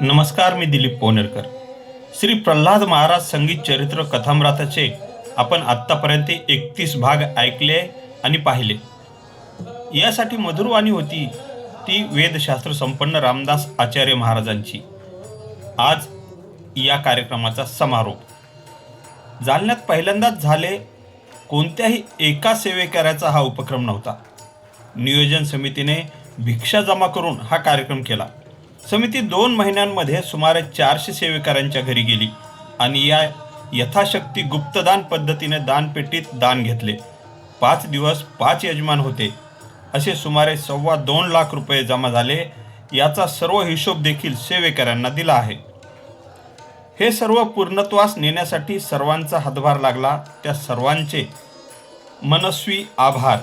नमस्कार, मी दिलीप पोनेरकर. श्री प्रल्हाद महाराज संगीत चरित्र कथामृताचे आपण आत्तापर्यंत 31 भाग ऐकले आणि पाहिले. यासाठी मधुरवाणी होती ती वेदशास्त्र संपन्न रामदास आचार्य महाराजांची. आज या कार्यक्रमाचा समारोप. जालन्यात पहिल्यांदाच झाले. कोणत्याही एका सेवेकऱ्याचा हा उपक्रम नव्हता. नियोजन समितीने भिक्षा जमा करून हा कार्यक्रम केला. समिती 2 महिन्यांमध्ये सुमारे 400 सेवेकऱ्यांच्या घरी गेली आणि या यथाशक्ती गुप्तदान पद्धतीने दानपेटीत दान घेतले. 5 दिवस 5 यजमान होते. असे सुमारे 2.25 लाख रुपये जमा झाले. याचा सर्व हिशोब देखील सेवेकऱ्यांना दिला आहे. हे सर्व पूर्णत्वास नेण्यासाठी सर्वांचा हातभार लागला. त्या सर्वांचे मनस्वी आभार.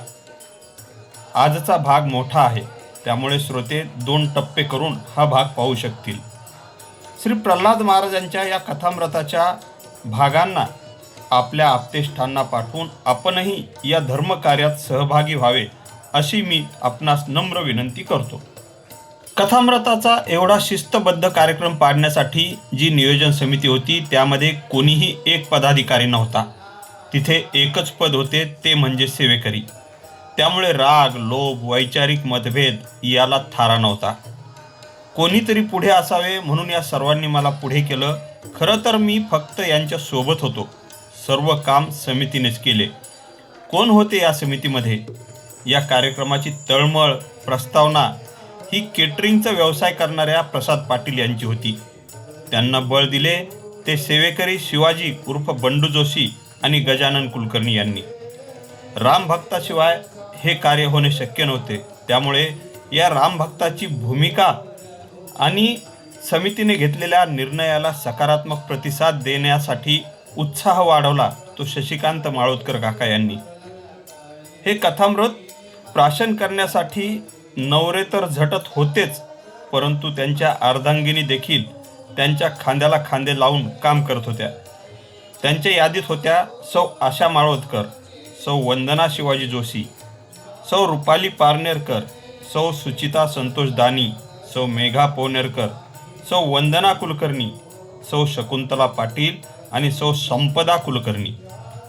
आजचा भाग मोठा आहे, त्यामुळे श्रोते 2 टप्पे करून हा भाग पाहू शकतील. श्री प्रल्हाद महाराजांच्या या कथामृताच्या भागांना आपल्या आप्तेष्टांना पाठवून आपणही या धर्मकार्यात सहभागी व्हावे अशी मी आपणास नम्र विनंती करतो. कथामृताचा एवढा शिस्तबद्ध कार्यक्रम पाडण्यासाठी जी नियोजन समिती होती त्यामध्ये कोणीही एक पदाधिकारी नव्हता. तिथे एकच पद होते, ते म्हणजे सेवेकरी. त्यामुळे राग, लोभ, वैचारिक मतभेद याला थारा नव्हता. कोणीतरी पुढे असावे म्हणून या सर्वांनी मला पुढे केलं. खरं तर मी फक्त यांच्या सोबत होतो. सर्व काम समितीनेच केले. कोण होते या समितीमध्ये? या कार्यक्रमाची तळमळ, प्रस्तावना ही केटरिंगचा व्यवसाय करणाऱ्या प्रसाद पाटील यांची होती. त्यांना बळ दिले ते सेवेकरी शिवाजी उर्फ बंडू जोशी आणि गजानन कुलकर्णी यांनी. रामभक्ताशिवाय हे कार्य होणे शक्य नव्हते. त्यामुळे या रामभक्ताची भूमिका आणि समितीने घेतलेल्या निर्णयाला सकारात्मक प्रतिसाद देण्यासाठी उत्साह वाढवला तो शशिकांत माळोदकर काका यांनी. हे कथामृत प्राशन करण्यासाठी नवरे तर झटत होतेच, परंतु त्यांच्या अर्धांगिनी देखील त्यांच्या खांद्याला खांदे लावून काम करत होत्या. त्यांच्या यादीत होत्या सौ आशा माळोदकर, सौ वंदना शिवाजी जोशी, सौ रुपाली पारनेरकर, सौ सुचिता संतोष दानी, सौ मेघा पोनेरकर, सौ वंदना कुलकर्णी, सौ शकुंतला पाटील आणि सौ संपदा कुलकर्णी.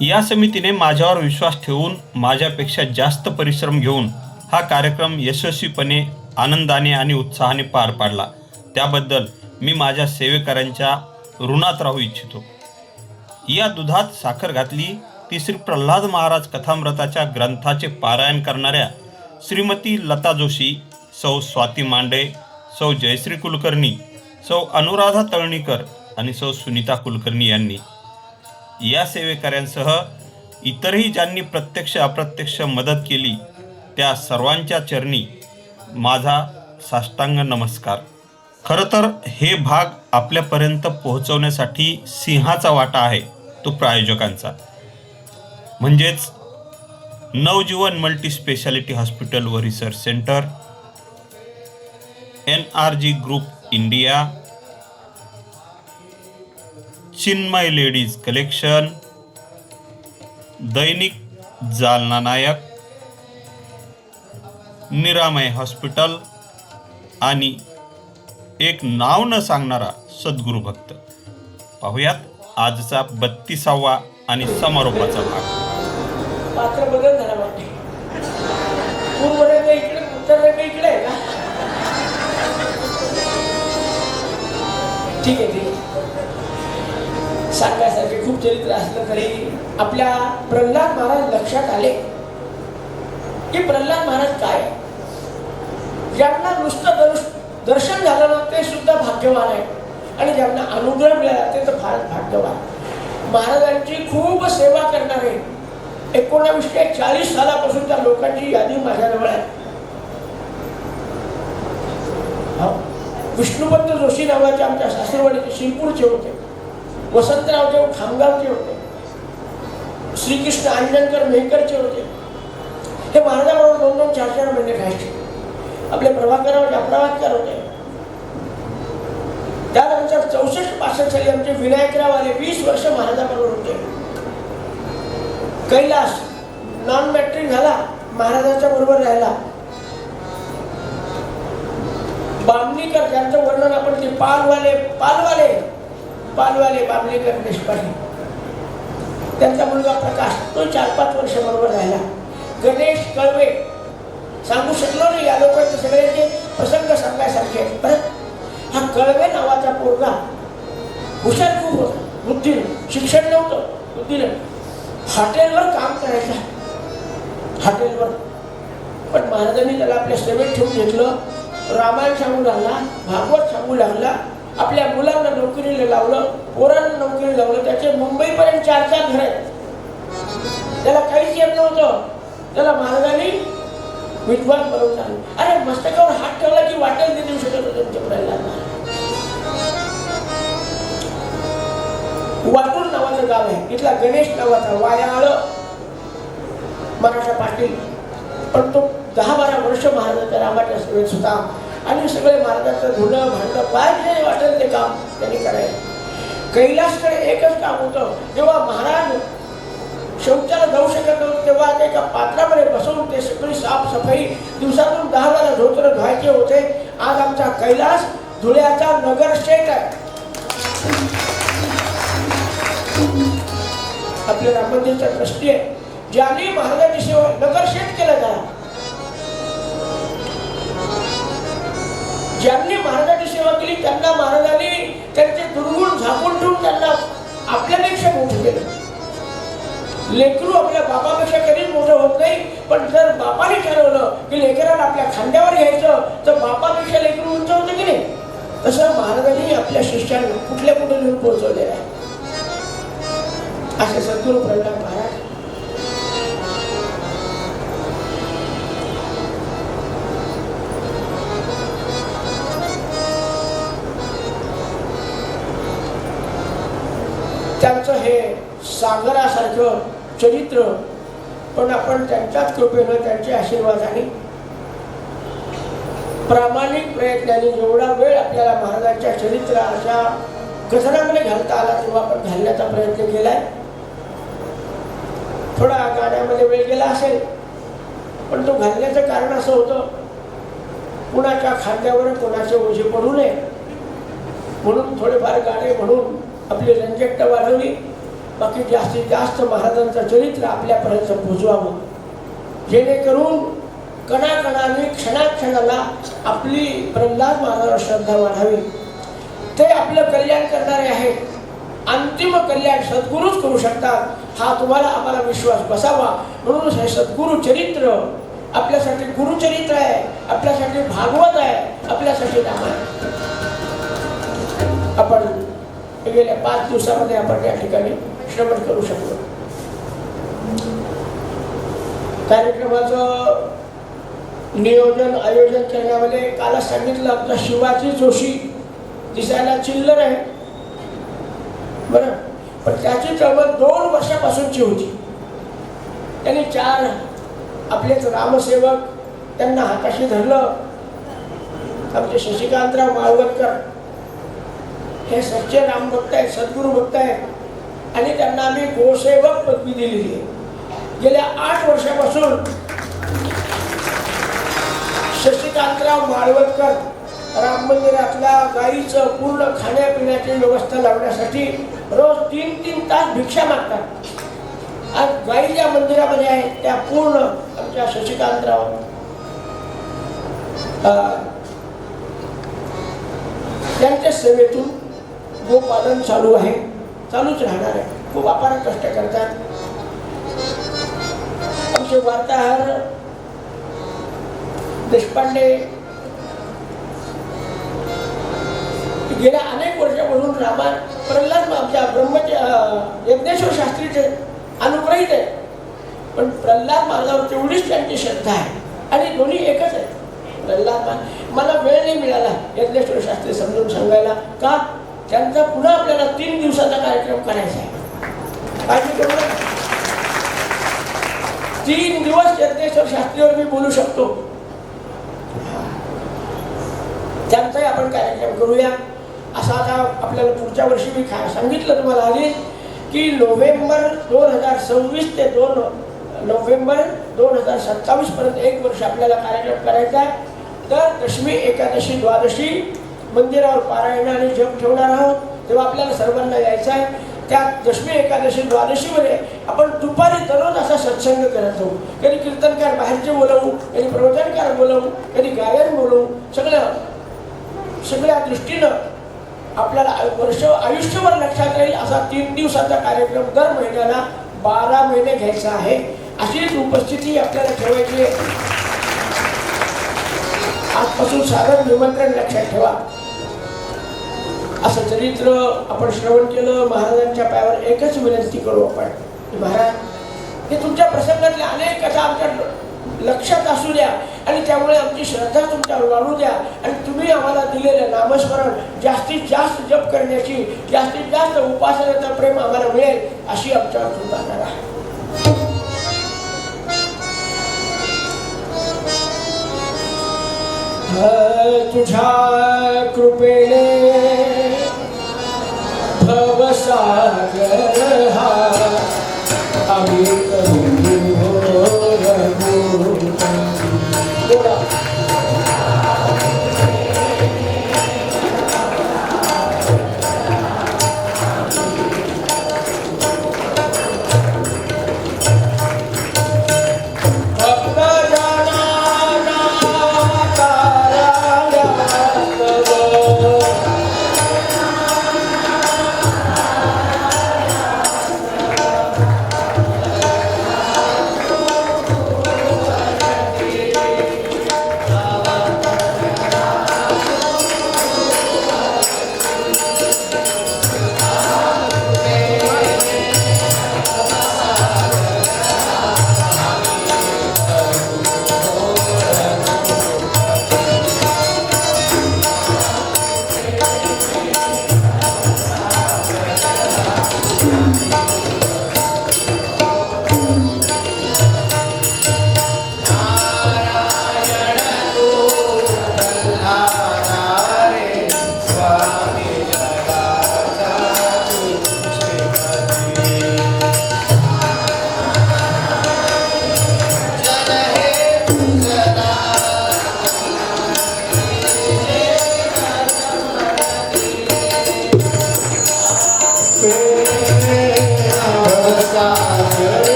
या समितीने माझ्यावर विश्वास ठेवून माझ्यापेक्षा जास्त परिश्रम घेऊन हा कार्यक्रम यशस्वीपणे, आनंदाने आणि उत्साहाने पार पाडला. त्याबद्दल मी माझ्या सेवेकऱ्यांच्या ऋणात राहू इच्छितो. या दुधात साखर घातली ती श्री प्रल्हाद महाराज कथामृताच्या ग्रंथाचे पारायण करणाऱ्या श्रीमती लता जोशी, सौ स्वाती मांडे, सौ जयश्री कुलकर्णी, सौ अनुराधा तळणीकर आणि सौ सुनीता कुलकर्णी यांनी. या सेवेकऱ्यांसह इतरही ज्यांनी प्रत्यक्ष अप्रत्यक्ष मदत केली त्या सर्वांच्या चरणी माझा साष्टांग नमस्कार. खरं तर हे भाग आपल्यापर्यंत पोहोचवण्यासाठी सिंहाचा वाटा आहे, तो प्रायोजकांचा. म्हणजेच नवजीवन मल्टी स्पेशालिटी हॉस्पिटल व research centre, NRG group India, Chinmay ladies collection, दैनिक जालना नायक, निरामय हॉस्पिटल आणि एक नाव न सांगणारा सद्गुरू भक्त. पाहुयात आजचा 32वा आणि समारोपाचा भाग. पात्र बदल झाला वाटते. पूर्व रंग इकडे, उत्तर रंग इकडे आहे का? ठीक आहे. सांगण्यासारखे खूप चरित्र असलं तरी आपल्या प्रल्हाद महाराज लक्षात आले की प्रल्हाद महाराज काय, ज्यांना नुसतं दर्शन झालं ना ते सुद्धा भाग्यवान आहे आणि ज्यांना अनुग्रह मिळाला ते तर फारच भाग्यवान. महाराजांची खूप सेवा करणारे 1940 सालापासून त्या लोकांची यादी माझ्याजवळ आहे. विष्णुपंत जोशी नावाचे आमच्या सासरवाडीचे शिरपूरचे होते, वसंतराव देव खामगावचे होते, श्रीकृष्ण अंजनकर मेहकरचे होते. हे महाराजाबरोबर 2-2, 4-4 महिने राहायचे. आपले प्रभाकरराव जाफराबादकर होते. त्यानंतर 64-65 साली आमचे विनायकराव आले, 20 वर्ष महाराजाबरोबर होते. कैलास नॉन मॅट्रिक झाला, महाराजांच्या बरोबर राहिला. बामणीकर ज्यांचं वर्णन आपण ते पालवाले पालवाले पालवाले बामणीकर देशपांडे, त्यांचा मुलगा प्रकाश तो 4-5 वर्ष बरोबर राहिला. गणेश कळवे सांगू शकलो नाही, या लोकांचे सगळ्यांचे प्रसंग सांगायसारखे आहेत. परत हा कळवे नावाचा पोरगा हुशार खूप होता, बुद्धीने, शिक्षण नव्हतं, बुद्धीने हॉटेलवर काम करायचा, हॉटेलवर. पण महाराजांनी त्याला आपल्या सेवेत ठेवून घेतलं. रामायण सांगू लागला, भागवत सांगू लागला, आपल्या मुलांना नोकरीला लावलं, पोरांना नोकरीला लावलं. त्याचे मुंबईपर्यंत 4-4 घर आहेत. त्याला काहीच येत नव्हतं, त्याला महाराजांनी विद्वान बनवून आणलं. अरे मस्तकावर हात ठेवला की वाटेल ते देऊ शकत होते तुमच्या प्रल्हाद. वाटूर नावाचं गाव आहे, इथला गणेश नावाचा वायाळ मराठा पाटील, पण तो 10-12 वर्ष महाराजांच्या रामाच्या सेवेत होता. आणि सगळे महाराजांचं धुणं भांडणं काय जे वाटेल ते काम त्यांनी करायचं. कैलासकडे एकच काम होतं, जेव्हा महाराज शौचाला जाऊ शकत नव्हते तेव्हा ते एका पात्रामध्ये बसवून ते सगळी साफसफाई दिवसातून 10-12 धोतर धुवायचे होते. आज आमचा कैलास धुळ्याचा नगरशेठ आहे. आपल्या राम मंदिरचा ट्रस्टी आहे, ज्यांनी महाराजांची सेवा नगरशेठ केलं त्याला. ज्यांनी महाराजांची सेवा केली त्यांना महाराजांनी त्यांचे दुर्गुण झाकून ठेवून त्यांना आपल्यापेक्षा मोठं केलं. लेकरू आपल्या बापापेक्षा कधीच मोठं होत नाही, पण जर बापाने ठरवलं की लेकराला आपल्या खांद्यावर घ्यायचं तर बापापेक्षा लेकरू उंच होतं की नाही. तसं महाराजांनी आपल्या शिष्यांना कुठल्या कुठे नेऊन पोहोचवलेलं आहे. असे सद्गुरू प्रल्हाद महाराज. त्यांचं हे सागरासारखं चरित्र, पण आपण त्यांच्याच कृपेनं त्यांच्या आशीर्वादाने प्रामाणिक प्रयत्नाने जेवढा वेळ आपल्याला महाराजांच्या चरित्राच्या कथनामध्ये घालता आला तेव्हा आपण घालण्याचा प्रयत्न केलाय. थोडा गाण्यामध्ये वेळ गेला असेल, पण तो घालण्याचं कारण असं होतं, कुणाच्या खांद्यावर कोणाचे ओझे पडू नये म्हणून थोडेफार गाणे म्हणून आपली रंजकता वाढवली. बाकी जास्तीत जास्त महाराजांचं चरित्र आपल्यापर्यंत पोहोचवावं, जेणेकरून कणाकणाने क्षणाक्षणाला आपली प्रल्हाद महाराजांवर श्रद्धा वाढावी. ते आपलं कल्याण करणारे आहेत. अंतिम कल्याण सद्गुरूच करू शकतात, हा तुम्हाला आम्हाला विश्वास बसावा. म्हणून हे सद्गुरू चरित्र आपल्यासाठी गुरुचरित्र आहे, आपल्यासाठी भागवत आहे, आपल्यासाठी रामायण. आपण गेल्या 5 दिवसामध्ये आपण या ठिकाणी श्रवण करू शकतो. कार्यक्रमाचं नियोजन आयोजन करण्यामध्ये कालच सांगितलं आमचा शिवाजी जोशी दिसायला चिल्लर आहे बरं, पण त्याची चळवळ 2 वर्षापासूनची होती. त्यांनी 4 आपलेच रामसेवक त्यांना हाताशी धरलं. आमचे शशिकांतराव माळवणकर हे सच्चे राम भक्त आहेत, सद्गुरू भक्त आहेत, आणि त्यांना आम्ही गोसेवक पदवी दिलेली आहे. गेल्या 8 वर्षापासून शशिकांतराव माळवणकर राम मंदिरातल्या गाईचं पूर्ण खाण्यापिण्याची व्यवस्था लावण्यासाठी रोज 3-3 तास भिक्षा मागतात. आज गाई ज्या मंदिरामध्ये आहेत त्या पूर्ण आमच्या शशिकांतराव त्यांच्या सेवेतून गोपालन चालू आहे, चालूच राहणार आहे. खूप अपार कष्ट करतात. आमचे वार्ताहर देशपांडे गेल्या अनेक वर्षापासून रामा प्रल्हाद आमच्या यज्ञेश्वर शास्त्रीचे अनुग्रहित आहे, पण प्रल्हाद महाराजांवर तेवढीच त्यांची श्रद्धा आहे आणि दोन्ही एकच आहे. प्रल्हाद मला वेळ नाही मिळाला यज्ञेश्वर शास्त्री समजून सांगायला, का त्यांचा पुन्हा आपल्याला 3 दिवसाचा कार्यक्रम करायचा आहे. काळजी करू नका, 3 दिवस यज्ञेश्वर शास्त्रीवर मी बोलू शकतो. त्यांचाही आपण कार्यक्रम करूया. असा आता आपल्याला पुढच्या वर्षी मी सांगितलं तुम्हाला आधी की नोव्हेंबर 2026 ते 2 नोव्हेंबर 2027 पर्यंत 1 वर्ष आपल्याला कार्यक्रम करायचा आहे. तर दशमी एकादशी द्वादशी मंदिरावर पारायणाने जप ठेवणार आहोत, तेव्हा आपल्याला सर्वांना यायचं आहे. त्या दशमी एकादशी द्वादशीमध्ये आपण दुपारी दररोज असा सत्संग करत जाऊ. कधी कीर्तनकार बाहेरचे बोलवू, कधी प्रवचनकार बोलवू, कधी गायन बोलवू. सगळ्या दृष्टीनं आपल्याला आयुष्यभर लक्षात राहील असा 3 दिवसाचा कार्यक्रम दर महिन्याला 12 महिने घ्यायचा आहे. अशीच उपस्थिती आपल्याला ठेवायची आहे. आजपासून साधारण निमंत्रण लक्षात ठेवा. असं चरित्र आपण श्रवण केलं. महाराजांच्या पायावर एकच विनंती करू आपण, महाराज हे तुमच्या प्रसंगातल्या अनेक कथा आमच्या लक्षात असू द्या आणि त्यामुळे आमची श्रद्धा तुमच्यावर वाढू द्या आणि तुम्ही आम्हाला दिलेलं नामस्मरण जास्तीत जास्त जप करण्याची, जास्तीत जास्त उपासनेचं प्रेम आम्हाला मिळेल अशी आमच्यावर कृपा करा. तुझ्या कृपेने भवसागर हा आम्ही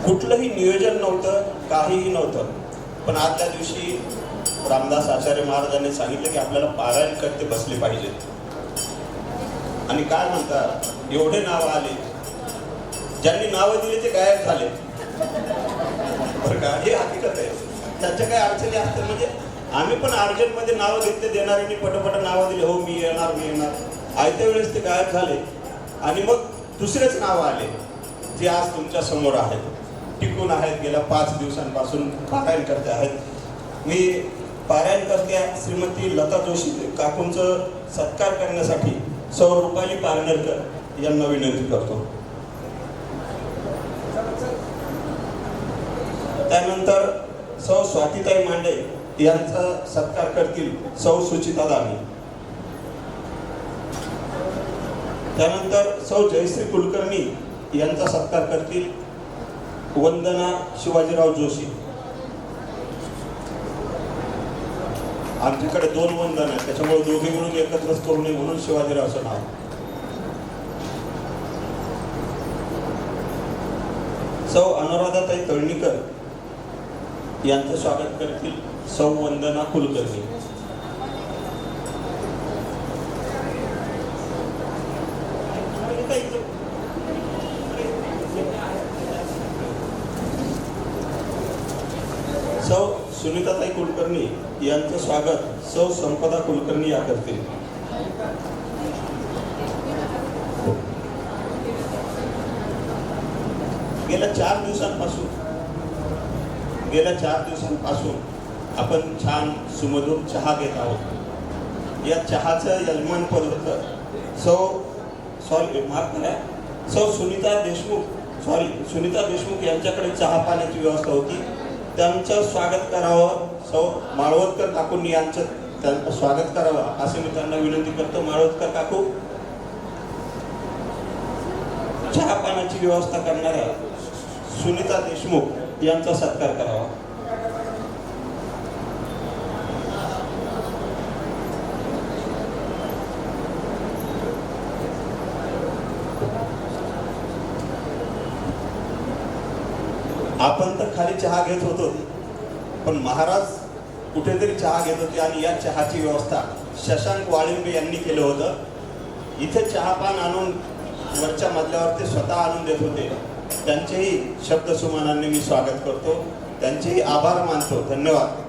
कुठलंही नियोजन नव्हतं, काहीही नव्हतं. पण आजच्या दिवशी रामदास आचार्य महाराजांनी सांगितलं की आपल्याला पारायण करते बसले पाहिजे. आणि काय म्हणतात, एवढे नाव आले, ज्यांनी नावं दिली ते गायब झाले बरं का. हे हकीकत आहे. त्याच्या काही अडचणी असतात. म्हणजे आम्ही पण अर्जंटमध्ये नावं घेतले, देणाऱ्यांनी पटपट नावं दिले, हो मी येणार मी येणार. आयत्या वेळेस ते गायब झाले आणि मग दुसरेच नावं आले जे आज तुमच्या समोर आहेत. टिकून आहेत, गेल्या 5 दिवसांपासून पारायण करते आहेत. मी पारायण करत्या श्रीमती लता जोशी काकूंचं सत्कार करण्यासाठी सौ रुपाली पारनेरकर यांना विनंती करतो. त्यानंतर सौ स्वातीताई मांडे यांचा सत्कार करतील सौ सुचिता दानी. त्यानंतर सौ जयश्री कुलकर्णी यांचा सत्कार करतील वंदना शिवाजीराव जोशी. आमच्याकडे 2 वंदना आहेत, त्याच्यामुळे दोघे मिळून एकत्रच करू नये म्हणून शिवाजीरावचं नाव. सौ अनुराधाताई तळणीकर यांचं स्वागत करतील सौ वंदना कुलकर्णी. सौ सुनीताताई कुलकर्णी यांचं स्वागत सौ संपदा कुलकर्णी या करतील. गेल्या 4 दिवसांपासून आपण छान सुमधुर चहा घेत आहोत. या चहाचं यजमानपद सौ सुनीता देशमुख यांच्याकडे चहा पाण्याची व्यवस्था होती. त्यांचं स्वागत करावं, सौ माळवदकर काकूंनी त्यांचं स्वागत करावं असे मी त्यांना विनंती करतो. माळवदकर काकू, चहा पाण्याची व्यवस्था करणाऱ्या सुनीता देशमुख यांचा सत्कार करावा. आपण तर खाली चहा घेत होतो, पण महाराज कुठेतरी चहा घेत होते आणि या चहाची व्यवस्था शशांक वाळिंबे यांनी केलं होतं. इथे चहापान आणून वरच्या मजल्यावर ते स्वतः आणून देत होते. त्यांचेही शब्दसुमनांनी मी स्वागत करतो, त्यांचेही आभार मानतो. धन्यवाद.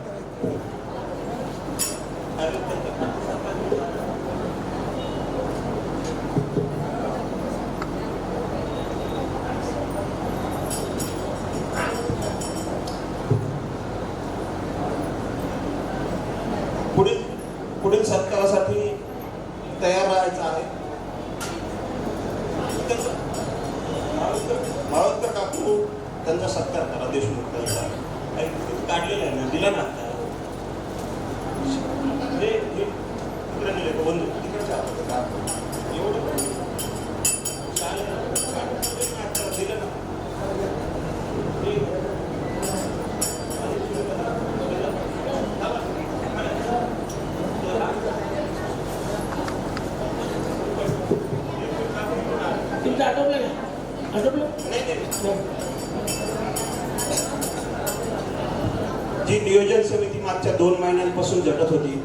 पुढील सत्कारासाठी तयार राहायचं आहे. माळवदकर काकू त्यांचा सत्कार करा. देशमुख काढलेला आहे ना, दिला ना बंधू तिकडच्या एवढं दिलं ना. तुमचं आटोपलं का? आटोपलं जी नियोजन समिती मागच्या 2 महिन्यांपासून झटत होती,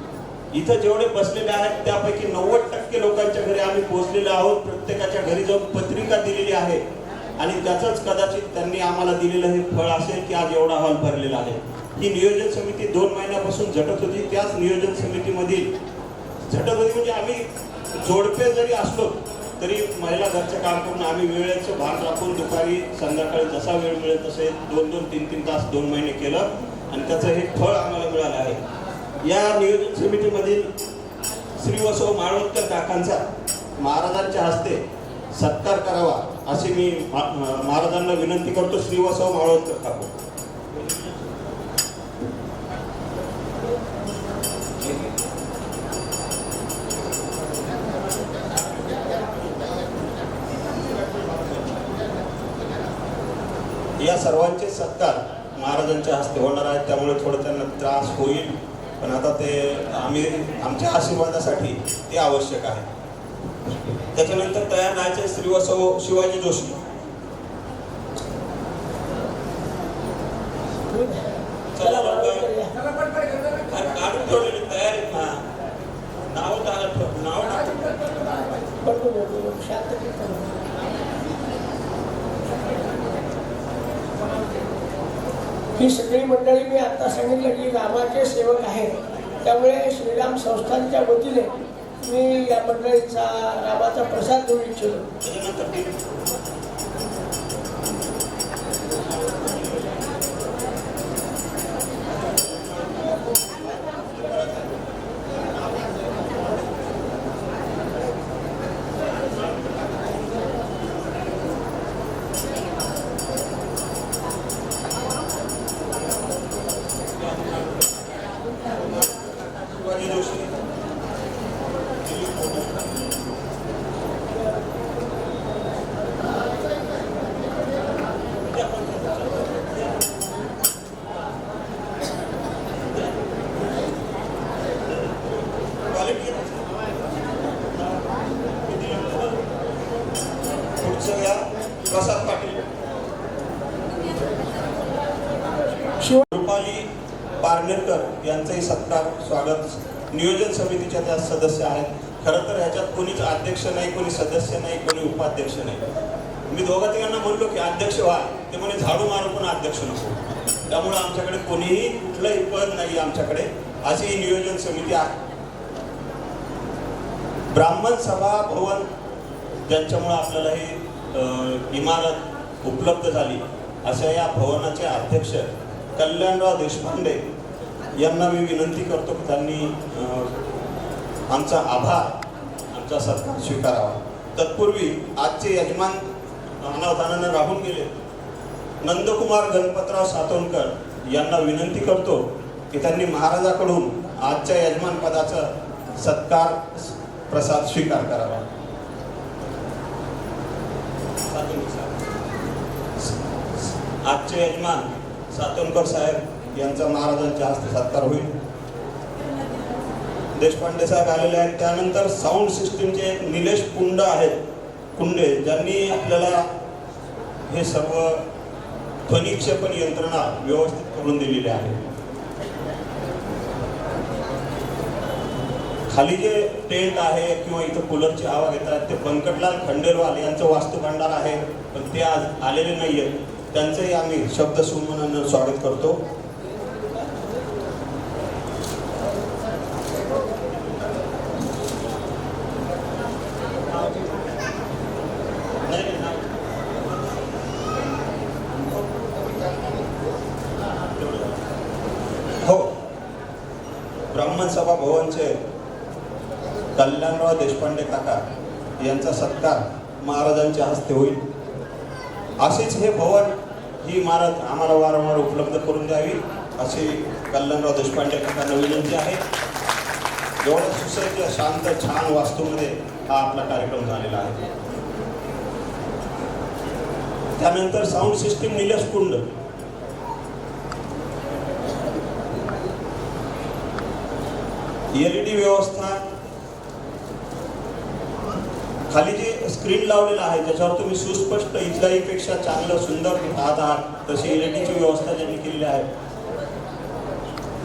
इथं जेवढे बसलेले आहेत त्यापैकी 90% लोकांच्या घरी आम्ही पोहोचलेलो आहोत. प्रत्येकाच्या घरी जाऊन पत्रिका दिलेली आहे आणि त्याचंच कदाचित त्यांनी आम्हाला दिलेलं हे फळ असेल की आज एवढा हॉल भरलेला आहे. ही नियोजन समिती 2 महिन्यापासून झटत होती. त्याच नियोजन समितीमधील झटत होती म्हणजे आम्ही जोडपे जरी असलो तरी महिला घरचं काम करून आम्ही वेळेचं भान राखून दुपारी संध्याकाळी जसा वेळ मिळेल तसे 2-2, 3-3 तास 2 महिने केलं आणि त्याचं हे फळ आम्हाला मिळालं आहे. या नियोजन समितीमधील श्री वसव माळवदकर काकांचा महाराजांच्या हस्ते सत्कार करावा अशी मी महाराजांना विनंती करतो. श्री वसव माळवदकर काकू. या सर्वांचे सत्कार महाराजांच्या हस्ते होणार आहेत, त्यामुळे थोडं त्यांना त्रास होईल, पण आता ते आम्ही आमच्या आशीर्वादासाठी ते आवश्यक आहे. त्याच्यानंतर तयार राहायचे श्री वसव शिवाजी जोशी. चला काढून ठेवलेली तयार आहेत ना, नाव ही सगळी मंडळी मी आता सांगितलं की रामाचे सेवक आहेत, त्यामुळे श्रीराम संस्थानच्या वतीने मी या मंडळीचा रामाचा प्रसाद घेऊ इच्छितो. रुपाली पारनेरकर यांचाही सत्कार स्वागत नियोजन समितीच्या त्या सदस्य आहेत. खरं तर ह्याच्यात कोणीच अध्यक्ष नाही, कोणी सदस्य नाही, कोणी उपाध्यक्ष नाही. मी दोघा तिघांना म्हणलो की अध्यक्ष व्हा, ते म्हणे झाडू मारून पण अध्यक्ष नको. त्यामुळे आमच्याकडे कोणीही कुठलंही पद नाही आमच्याकडे, अशी ही नियोजन समिती आहे. ब्राह्मण सभा भवन ज्यांच्यामुळे आपल्याला ही इमारत उपलब्ध झाली, अशा या भवनाचे अध्यक्ष कल्याणराव देशपांडे यांना मी विनंती करतो की त्यांनी आमचा आभार, आमचा सत्कार स्वीकारावा. तत्पूर्वी आजचे यजमान अनावधानानं राहून गेले नंदकुमार गणपतराव सातोंडकर यांना विनंती करतो की त्यांनी महाराजाकडून आजच्या यजमान पदाचा सत्कार प्रसाद स्वीकार करावा. आजचे यजमान सातोंडकर साहेब यांचा महाराजांच्या हस्ते सत्कार होईल. देशपांडे साहेब आलेले आहेत. त्यानंतर साऊंड सिस्टीमचे निलेश कुंडे ज्यांनी आपल्याला हे सर्व ध्वनिक्षेपण यंत्रणा व्यवस्थित करून दिलेली आहे. खाली जे टेंट आहे किंवा इथं कूलरची हवा घेतात ते बंकटलाल खंडेलवाल यांचं वास्तू भांडार आहे, पण ते आज आलेले नाहीयेत. त्यांचंही आम्ही शब्द सुमनानं स्वागत करतो. हो, ब्राह्मण सभा भवनचे कल्याणराव देशपांडे काका यांचा सत्कार महाराजांच्या हस्ते होईल. असेच हे भवन, ही इमारत आम्हाला वारंवार उपलब्ध करून द्यावी अशी कल्याणराव देशपांडे काकांना विनंती आहे. एवढं सुसज्ज शांत छान वास्तूमध्ये हा आपला कार्यक्रम झालेला आहे. त्यानंतर साऊंड सिस्टीम निलेश कुंड, LED व्यवस्था, खाली जे स्क्रीन लावलेलं आहे त्याच्यावर तुम्ही सुस्पष्ट इथल्याहीपेक्षा चांगलं सुंदर पाहत आहात तशी LEDची व्यवस्था ज्यांनी केलेली आहे.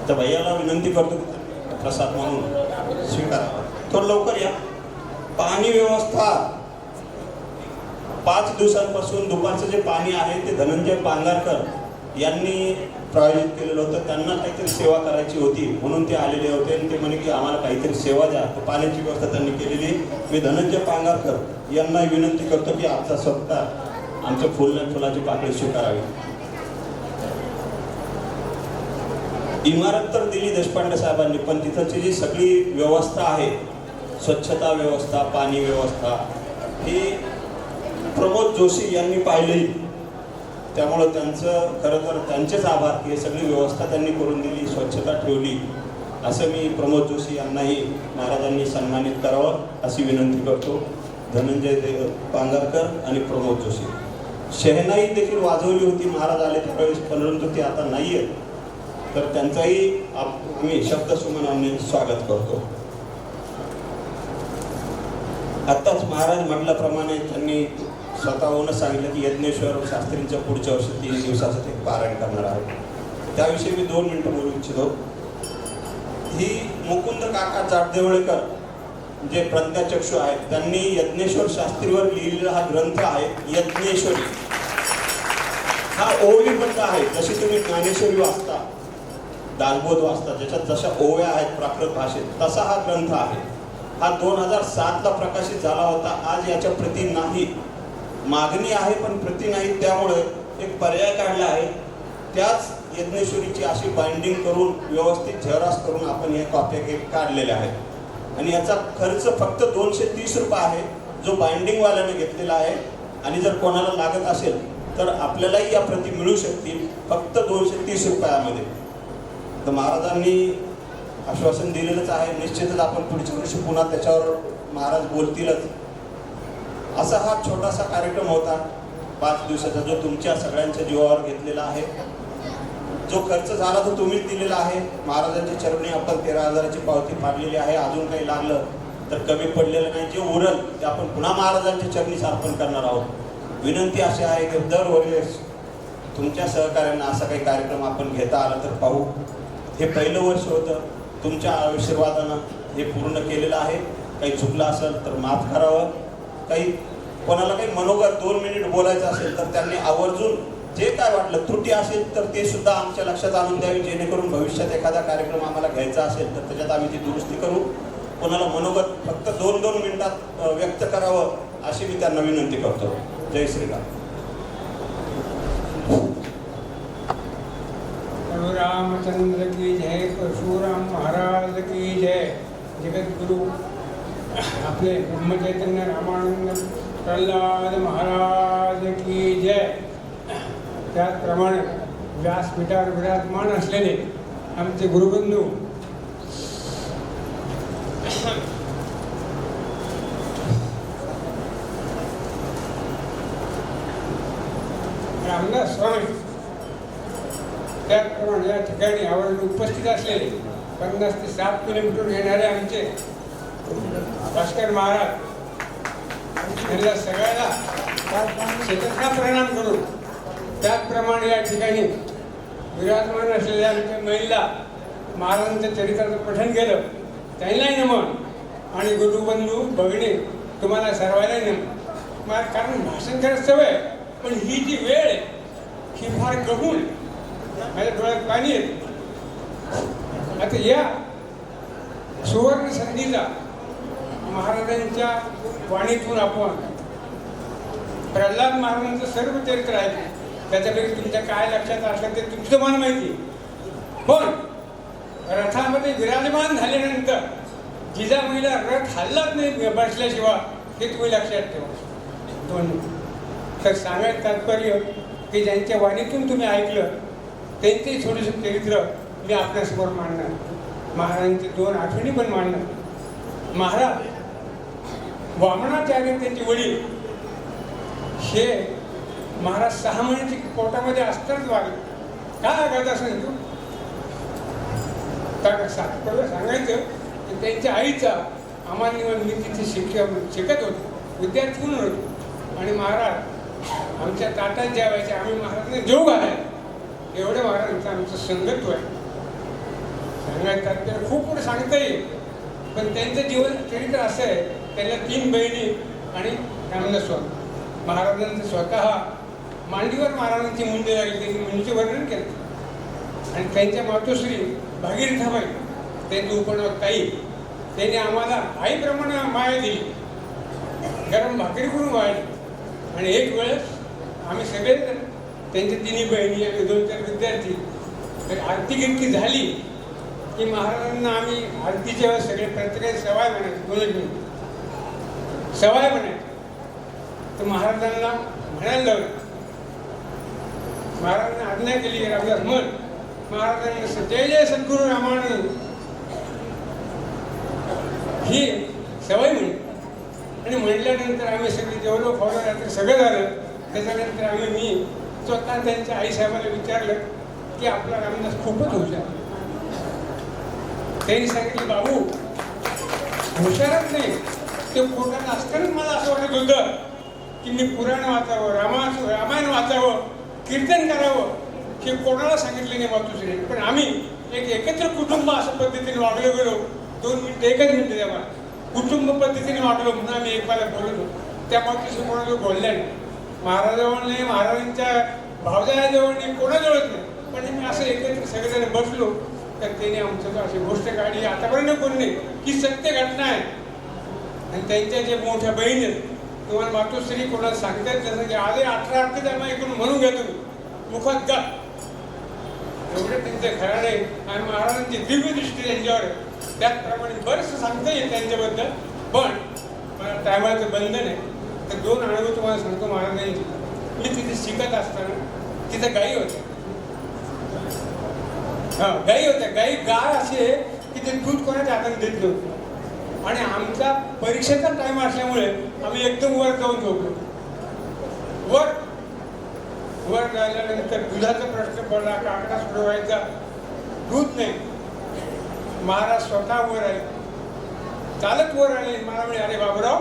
तर भैयाला विनंती करतो की प्रसाद म्हणून स्वीकारा. थोडं लवकर या. पाणी व्यवस्था 5 दिवसांपासून दुपारचं जे पाणी आहे ते धनंजय पांगारकर यांनी प्रायोजित केलेलं होतं. त्यांना काहीतरी सेवा करायची होती म्हणून ते आलेले होते आणि ते म्हणे की आम्हाला काहीतरी सेवा द्या. तर पाण्याची व्यवस्था त्यांनी केलेली. मी धनंजय पांगारकर यांना विनंती करतो की आजचा सत्कार आमच्या फुलाची पाकळी स्वीकारावी. इमारत तर दिली देशपांडे साहेबांनी, पण तिथंची जी सगळी व्यवस्था आहे, स्वच्छता व्यवस्था, पाणी व्यवस्था, ही प्रमोद जोशी यांनी पाहिली. त्यामुळं त्यांचं खरं तर त्यांचेच आभार की हे सगळी व्यवस्था त्यांनी करून दिली, स्वच्छता ठेवली. असं मी प्रमोद जोशी यांनाही महाराजांनी सन्मानित करावं अशी विनंती करतो. धनंजय पांगारकर आणि प्रमोद जोशी. शहनाई देखील वाजवली होती महाराज आले त्यावेळेस, परंतु ती आता नाही आहे. तर त्यांचाही आम्ही शब्दसुमनाने स्वागत करतो. आत्ताच महाराज म्हटल्याप्रमाणे त्यांनी स्वतःहून सांगितलं की यज्ञेश्वर शास्त्रींच्या पुढच्या वर्षी 3 दिवसाचं ते पारायण करणार आहे. त्याविषयी मी 2 मिनिटं बोलू इच्छितो. ही मुकुंद काका जाटदेवळेकर जे प्रज्ञाचक्षू आहेत, त्यांनी यज्ञेश्वर शास्त्रीवर लिहिलेला हा ग्रंथ आहे यज्ञेश्वरी. हा ओवीबद्ध आहे. जशी तुम्ही ज्ञानेश्वरी वाचता, दासबोध वाचता, ज्याच्यात जशा ओव्या आहेत प्राकृत भाषेत, तसा हा ग्रंथ आहे. हा 2007ला प्रकाशित झाला होता. आज याच्या प्रती नाही, मागणी आहे पण प्रती नाही. त्यामुळे एक पर्याय काढला आहे. त्याच यज्ञेश्वरीची अशी बाइंडिंग करून व्यवस्थित झेरॉक्स करून आपण या कॉप्या काढलेल्या आहेत आणि याचा खर्च फक्त 230 रुपये आहे, जो बाइंडिंगवाल्याने घेतलेला आहे. आणि जर कोणाला लागत असेल तर आपल्यालाही या प्रती मिळू शकतील फक्त 230 रुपयामध्ये. तर महाराजांनी आश्वासन दिलेलंच आहे. निश्चितच आपण पुढच्या वर्षी पुन्हा त्याच्यावर महाराज बोलतीलच. असा हा छोटासा कार्यक्रम होता 5 दिवसाचा, जो तुमच्या सगळ्यांच्या जीवावर घेतलेला आहे. जो खर्च झाला तो तुम्हीच दिलेला आहे. महाराजांच्या चरणी आपण 13,000ची पावती फाडलेली आहे. अजून काही लागलं तर कमी पडलेलं नाही. जे उरल ते आपण पुन्हा महाराजांच्या चरणी अर्पण करणार आहोत. विनंती अशी आहे की दरवेळेस तुमच्या सहकार्यांना असा काही कार्यक्रम आपण घेता आला तर पाहू. हे पहिलं वर्ष होतं, तुमच्या आशीर्वादानं हे पूर्ण केलेलं आहे. काही चुकलं असेल तर माफ करावं. काही कोणाला काही मनोगत 2 मिनिट बोलायचं असेल तर त्यांनी आवर्जून जे काय वाटलं त्रुटी असेल तर ते सुद्धा आमच्या लक्षात आणून द्यावी, जेणेकरून भविष्यात एखादा कार्यक्रम आम्हाला घ्यायचा असेल तर त्याच्यात आम्ही ती दुरुस्ती करू. कोणाला मनोगत फक्त 2-2 मिनिटात व्यक्त करावं अशी मी त्यांना विनंती करतो. जय श्रीराम. रामचंद्र की जय, परशुराम महाराज की जय. जगद्गुरु आपले ब्रह्मचैतन्य रामानंद प्रल्हाद महाराज की जय. त्याचप्रमाणे व्यासपीठावर विराजमान असलेले आमचे गुरुबंधू रामदास स्वामी, त्याचप्रमाणे या ठिकाणी आवर्जून उपस्थित असलेले 50 ते 7 किलोमीटर येणारे आमचे भास्कर महाराज, यांना सगळ्याला शतशः प्रणाम करून, त्याचप्रमाणे या ठिकाणी विराजमान असलेल्या आमच्या महिला महाराजांच्या चरित्राचं पठण केलं त्यांनाही नमन, आणि गुरुबंधू भगिनी तुम्हाला सर्वांनाही नमन. कारण भाषण करायचं सवय, पण ही जी वेळ आहे ही फार गहून माझ्या डोळ्यात पाणी येते. आता या सुवर्ण संधीचा महाराजांच्या वाणीतून आपण प्रल्हाद महाराजांचं सर्व चरित्र आहे, त्याच्यापैकी तुमच्या काय लक्षात असलं ते तुमचं मला माहिती. पण रथामध्ये विराजमान झाल्यानंतर जिजामाईला रथ हल्लाच नाही बसल्याशिवाय हे तुम्ही लक्षात ठेवा. 2 तर सांगायचं तात्पर्य की ज्यांच्या वाणीतून तुम्ही ऐकलं त्यांचेही थोडंसं चरित्र मी आपल्यासमोर मांडणार. महाराजांचे 2 आठवणी पण मांडणार. महाराज वामनाचार्य त्यांचे वडील हे महाराज 6 महिन्याची पोटामध्ये असतानाच वागले. काय करत असेल तू सांगायचं की त्यांच्या आईचा आम्हाला मी तिथे शिकत होतो, विद्यार्थी म्हणून होतो, आणि महाराज आमच्या ताटात जेवायचे, आम्ही महाराजांना जेव घालाय एवढं महाराजांचं आमचं संगत्व आहे. सांगायचं आपल्याला खूप पुढे सांगता येईल, पण त्यांचं जीवन चरित्र असं आहे. त्यांना 3 बहिणी आणि रामदास स्वामी. महाराजांचं स्वतः मांडीवर महाराजांची मुंडी लागली, त्यांनी मुंडीचे वर्णन केलं. आणि त्यांच्या मातोश्री भागीरथाबाई, त्यांची उपनाव ताई, त्यांनी आम्हाला आईप्रमाणे माया दिली, गरम भाकरी करून वाढली. आणि एक वेळेस आम्ही सगळे त्यांच्या 3 बहिणी आणि 2-4 विद्यार्थी तर आरती गिरती झाली की महाराजांना आम्ही आरतीच्या वेळेस सगळे प्रत्येकाची सवाय म्हणायचो, 2 मिनिट सवाय म्हणायचं. तर महाराजांना म्हणायला लावलं, महाराजांनी आज्ञा केली रामदास म्हण. महाराजांनी जय जय सद्गुरू रामानंद ही सवय म्हणे. आणि म्हटल्यानंतर आम्ही सगळे जेवलो खावलं, रात्री सगळं झालं. त्याच्यानंतर मी स्वतः त्यांच्या आईसाहेबाला विचारलं की आपला रामदास खूपच हुशार. त्यांनी सांगितलं बाबू हुशारच नाही, ते पोटात असतानाच मला असं वाटत होतं की मी पुराण वाचावं, रामायण वाचावं, कीर्तन करावं. हे कोणाला सांगितलं नाही मातोश्री. पण आम्ही एक एकत्र कुटुंब असं पद्धतीने वागलो गेलो. 2 मिनिटं 1च मिनिटं द्या मला. कुटुंब पद्धतीने वागलो म्हणून आम्ही एकमेकाला बोललो. त्या मातोश्री कोणाजवळ बोलल्या नाही, महाराजाजवळ नाही, महाराजांच्या भावजायाजवळ नाही, कोणाजवळच नाही. पण मी असं एकत्र सगळेजण बसलो तर त्यांनी आमचं अशी गोष्ट काढली, आतापर्यंत कोण नाही, ही सत्य घटना आहे. आणि त्यांच्या जे मोठ्या बहिणी आहेत तुम्हाला मातोश्री कोणाला सांगतात जसं की आले 18 अर्थ त्यांना ऐकून म्हणून घ्या तुम्ही मुखात गा, एवढं त्यांचं खरं नाही. आणि महाराजांची दिव्य दृष्टी त्यांच्यावर, त्याचप्रमाणे बरंचसं सांगता येईल त्यांच्याबद्दल. पण मला टायमाचं बंधन आहे, तर 2 अनुभव तुम्हाला सांगतो महाराजांची. मी तिथे शिकत असताना तिथं गाई होत्या. गाई होत्या. गाई गाय अशी आहे की ते दूध कोणाच्या हाताने देत नव्हतं. आणि आमचा परीक्षेचा टाइम असल्यामुळे आम्ही एकदम वर जाऊन झोपलो. वर झाल्यानंतर दुधाचा प्रश्न पडला, काकडा सोडवायचा, दूध नाही. महाराज स्वतः वर आले, चालत वर आले. मला म्हणे अरे बाबूराव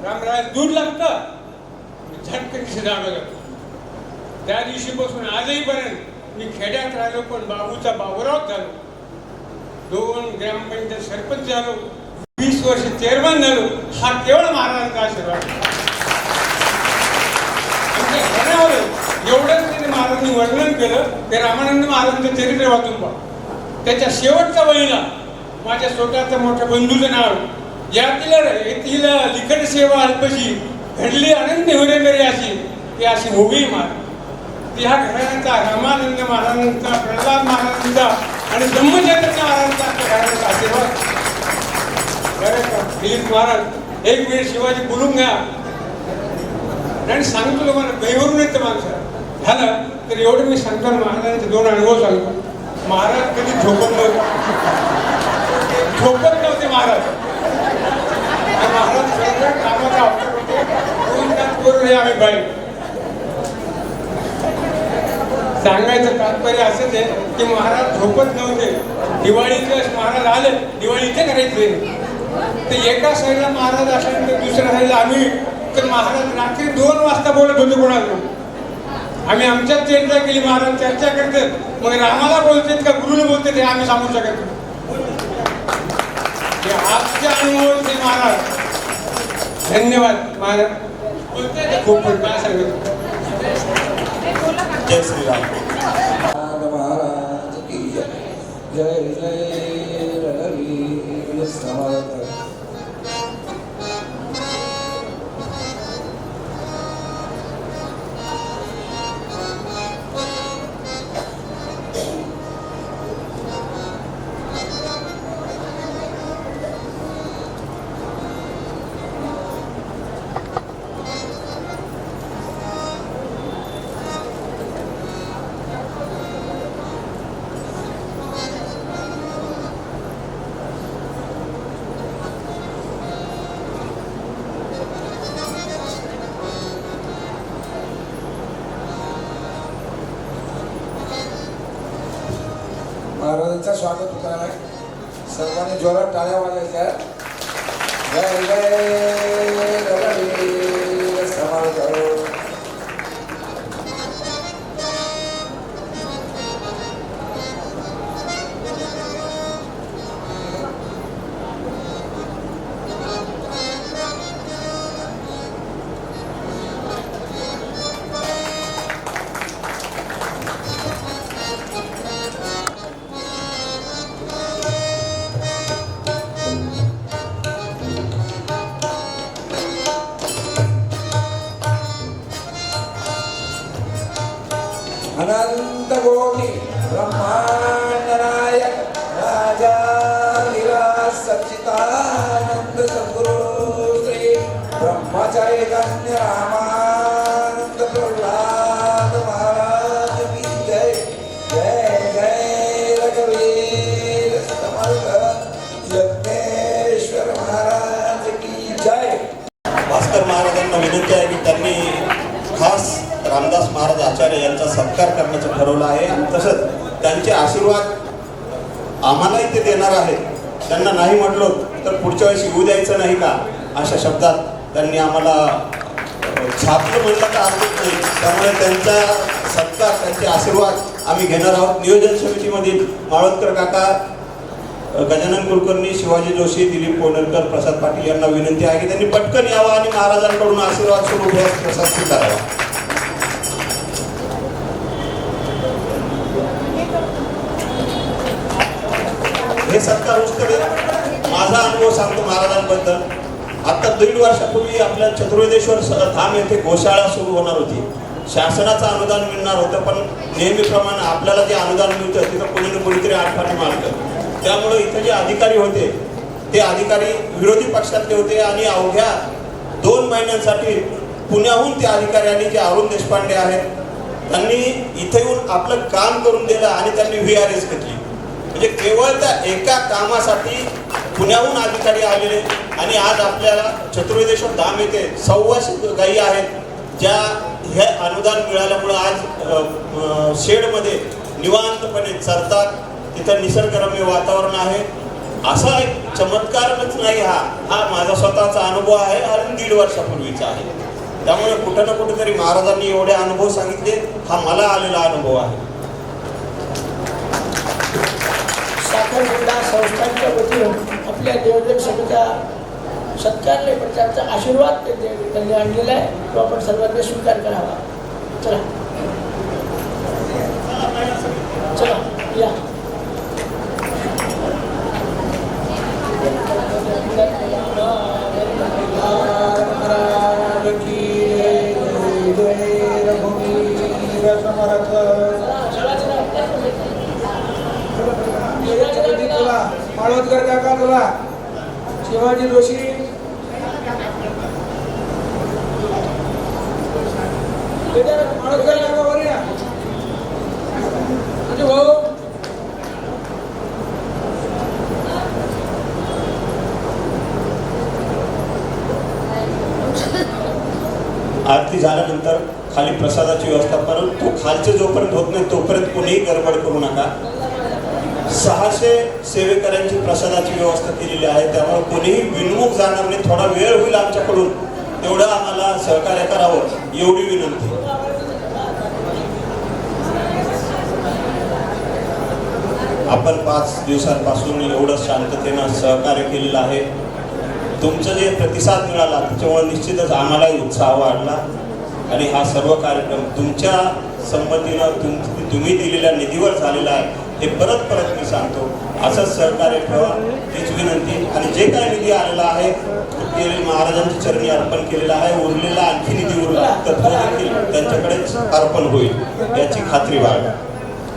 रामराय दूध लागतं. झटकन जागा जातो. त्या दिवशीपासून आजहीपर्यंत मी खेड्यात राहिलो, पण बाबूचा बाबूराव झालो, 2 ग्रामपंचायत सरपंच झालो, 20 वर्ष चेअरमन झालो. हा केवळ महाराजांचा आशीर्वाद. आमच्या घरावर एवढंच त्यांनी महाराजांनी वर्णन केलं ते रामानंद महाराजांचं चरित्र वाचून पहा. त्याच्या शेवटच्या वळीला माझ्या स्वतःचं मोठ्या बंधूचं नाव, येथील लिखट सेवा अल्पशी घडली अनंत होणे मेरे अशी, ती अशी होवी मार. ह्या घराण्याचा रामानंद महाराजांचा, प्रल्हाद महाराजांचा आणि ब्रह्मचैतन्य महाराजांचा आमच्या घराण्याचा आशीर्वाद. दिलीप महाराज, एक वेळ शिवाजी बोलून घ्या आणि सांगतो तुम्हाला, गैवरून येतं माणसं झालं तर एवढं मी सांगतो. महाराजांचे 2 अनुभव सांगतो. महाराज कधी झोपत नव्हते महाराज. महाराज सगळं कामाचा अवसर होते, 2 तास करून हे आम्ही बाई. सांगायचं तात्पर्य असंच आहे की महाराज झोपत नव्हते. दिवाळीचे महाराज आले, दिवाळी इथे करायचे, तर एका साईडला महाराज असल्यानंतर दुसऱ्या साईडला आम्ही. तर महाराज रात्री 2 वाजता बोलत होते कोणाला. आम्ही आमच्यात चर्चा केली, महाराज चर्चा करतात, मग रामाला बोलतात का गुरुला बोलतात हे आम्ही सांगू शकत नाही. आजच्या अनुभवाचे महाराज. धन्यवाद महाराज. बोलते खूप पण काय सांगत. जय श्रीराम. महाराज की जय जय रघुवीर समर्थ. महाराजांचं स्वागत होताना आहे. सर्वांनी जोरात टाळ्या वाजवायच्या. जय जय रघुवीर समर्थ. अनंत कोटी ब्रह्मांड नायक राजा विराज सच्चिदानंद सद्गुरु श्री ब्रह्मचैतन्य रामानंद प्रल्हाद महाराज की जय. जय जय रघुवीर समर्थ यज्ञेश्वर महाराज की जय. भास्कर महाराजांना विनंती आहे की त्यांनी खास रामदास महाराज आचार्य यांचा सत्कार करण्याचं ठरवलं आहे आणि तसंच त्यांचे आशीर्वाद आम्हालाही ते देणार आहेत. त्यांना नाही म्हटलो तर पुढच्या वेळेस येऊ द्यायचं नाही का, अशा शब्दात त्यांनी आम्हाला छापलं म्हणलं तर अर्थ नाही. त्यामुळे त्यांचा सत्कार, त्यांचे आशीर्वाद आम्ही घेणार आहोत. नियोजन समितीमधील माळवतकर काका, गजानन कुलकर्णी, शिवाजी जोशी, दिलीप कोणरकर, प्रसाद पाटील यांना विनंती आहे की त्यांनी पटकन यावं आणि महाराजांकडून आशीर्वाद स्वरूप प्रसाद स्वीकारावा. हे सत्कार उचकले. माझा अनुभव सांगतो महाराजांबद्दल. आता 1.5 वर्षापूर्वी आपल्या चतुर्वेदेश्वर धाम येथे गोशाळा सुरू होणार होती. शासनाचं अनुदान मिळणार होतं, पण नेहमीप्रमाणे आपल्याला जे अनुदान मिळतं तिथं कोणी ना कोणीतरी आठवणी मागतं. त्यामुळे इथे जे अधिकारी होते ते अधिकारी विरोधी पक्षातले होते आणि अवघ्या 2 महिन्यांसाठी पुण्याहून त्या अधिकाऱ्यांनी, जे अरुण देशपांडे आहेत, त्यांनी इथे येऊन आपलं काम करून दिलं आणि त्यांनी VRS घेतली. म्हणजे केवळ त्या एका कामासाठी पुण्याहून अधिकारी आलेले. आणि आज आपल्याला चतुर्वेदेश्वर धाम येथे 100 गायी आहेत, ज्या हे अनुदान मिळाल्यामुळे आज शेडमध्ये निवांतपणे चरतात. तिथं निसर्गरम्य वातावरण आहे. असा एक चमत्कारच नाही, हा माझा स्वतःचा अनुभव आहे आणि 1.5 वर्षापूर्वीचा आहे. त्यामुळे कुठं ना कुठेतरी महाराजांनी एवढे अनुभव सांगितले. हा मला आलेला अनुभव आहे. साखरखंडा संस्थांच्या वतीनं आपल्या नियोजन सभेचा सत्कारले पण त्यांचा आशीर्वाद त्यांनी आणलेला आहे, तो आपण सर्वांनी स्वीकार करावा. चला चला या. माळवदकर काका तुला शिवाजी जोशी माळवदकर काका वर या म्हणजे भाऊ आरती झाल्यानंतर खाली प्रसादाची व्यवस्था, परंतु खालचे जोपर्यंत होत नाही तोपर्यंत कोणीही गडबड करू नका. 600 सेवेकऱ्यांची प्रसादाची व्यवस्था केलेली आहे, त्यामुळे कोणीही विनमुख जाणार नाही. थोडा वेळ होईल आमच्याकडून, तेवढं आम्हाला सहकार्य करावं एवढी विनंती. आपण 5 दिवसांपासून एवढं शांततेनं सहकार्य केलेलं आहे. तुमचं जे प्रतिसाद मिळाला त्याच्यामुळे निश्चितच आम्हालाही उत्साह वाढला आणि हा सर्व कार्यक्रम तुमच्या संमतीनं तुम्ही दिलेल्या निधीवर झालेला आहे. हे परत मी सांगतो, असंच सहकार्य ठेवा हीच विनंती. आणि जे काही निधी आलेला आहे ते महाराजांच्या चरणी अर्पण केलेला आहे. उरलेला आणखी निधी उरला तर तो देखील त्यांच्याकडेच अर्पण होईल याची खात्री बाळगा.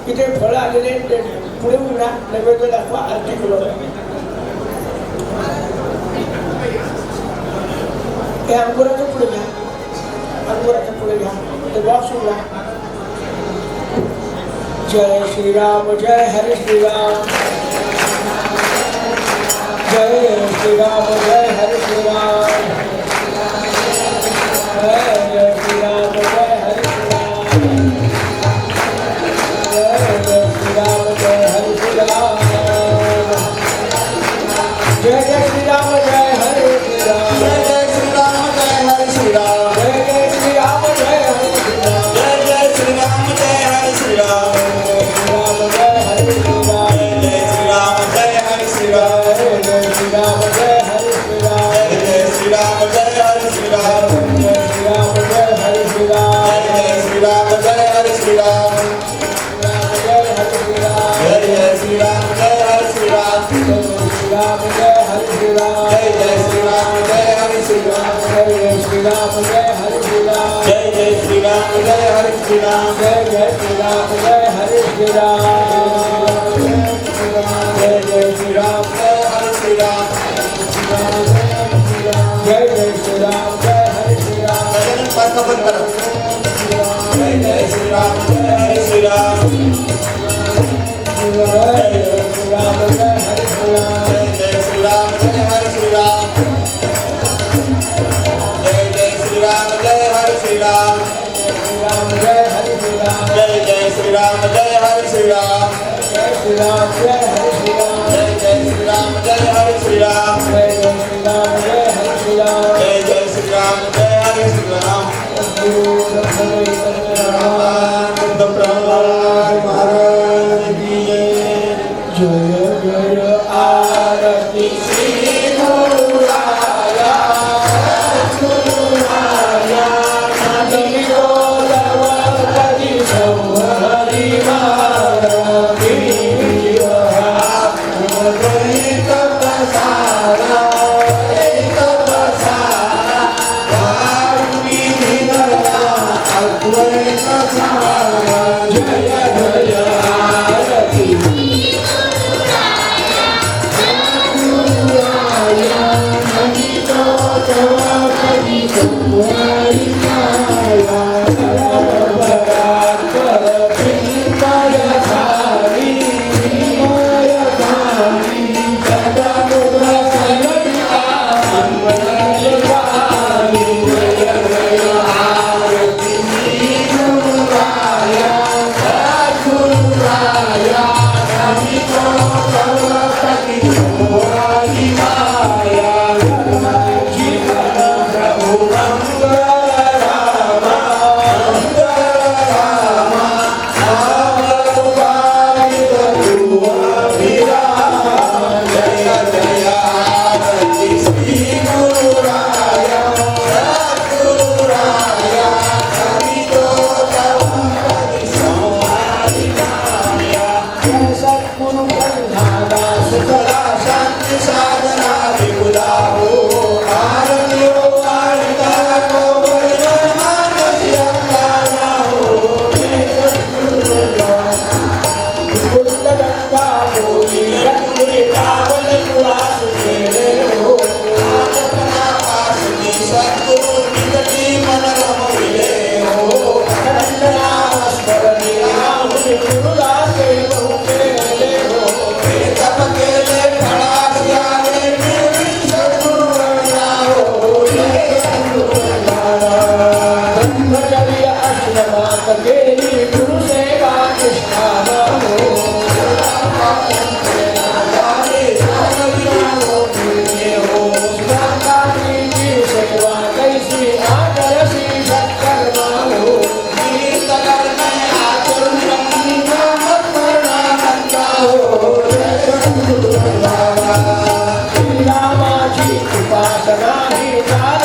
इथे फळं आलेले पुढे उघडा, नैवेद्य दाखवा, आरती बोलवा. हे अंकुराच्या पुढे घ्या, अंकुराच्या पुढे घ्या, ते बॉक्स उघडा. जय श्रीराम जय हरे श्रीराम, जय श्रीराम जय हरे श्रीराम, जय श्रीराम जय हरे श्रीराम, जय श्रीराम जय हरे श्रीराम, जय जय श्रीराम जय हरे श्रीराम, जय श्रीराम जय हरे श्रीराम, जय जय श्रीराम जय हरे श्रीराम, जय जय श्रीराम जय हरे श्रीराम, जय श्रीराम जय हरे श्रीराम, जय श्रीराम जय हरे श्रीराम, जय श्रीराम जय हरे श्रीराम, जय श्रीराम जय हरे श्रीराम, जय श्रीराम जय हरे श्रीराम, जय श्रीराम जय हरे श्रीराम, श्रीराम जय हरे श्रीराम, जय श्रीराम जय हरे श्रीराम, जय श्रीराम जय हरे श्रीराम, जय श्रीराम जय हरे श्रीराम, जय श्रीराम जय हरे श्रीराम, जय जय श्रीराम जय हरे श्रीराम, जय जय श्रीराम जय हरे श्रीराम, गजानन पालखा बंद करा. जय जय श्रीराम जय हरे श्रीराम, जय श्रीराम जय हरे श्रीराम, जय श्रीराम जय हरे श्रीराम, जय श्रीराम जय हरे श्रीराम, श्रीराम जय हरे श्रीराम, जय श्रीराम जय हरे श्रीराम, जय श्रीराम जय हरे श्रीराम, जय श्रीराम जय हरे श्रीराम, जय श्रीराम जय हरे श्रीराम, जय श्रीराम जय हरे श्रीराम. रामानंद प्रहलाद महाराज की जय. जय जय आरती श्री गुरुराया, गुरुराया नदी गोलवपदी संहरी महाराज. रामाची उपासना ही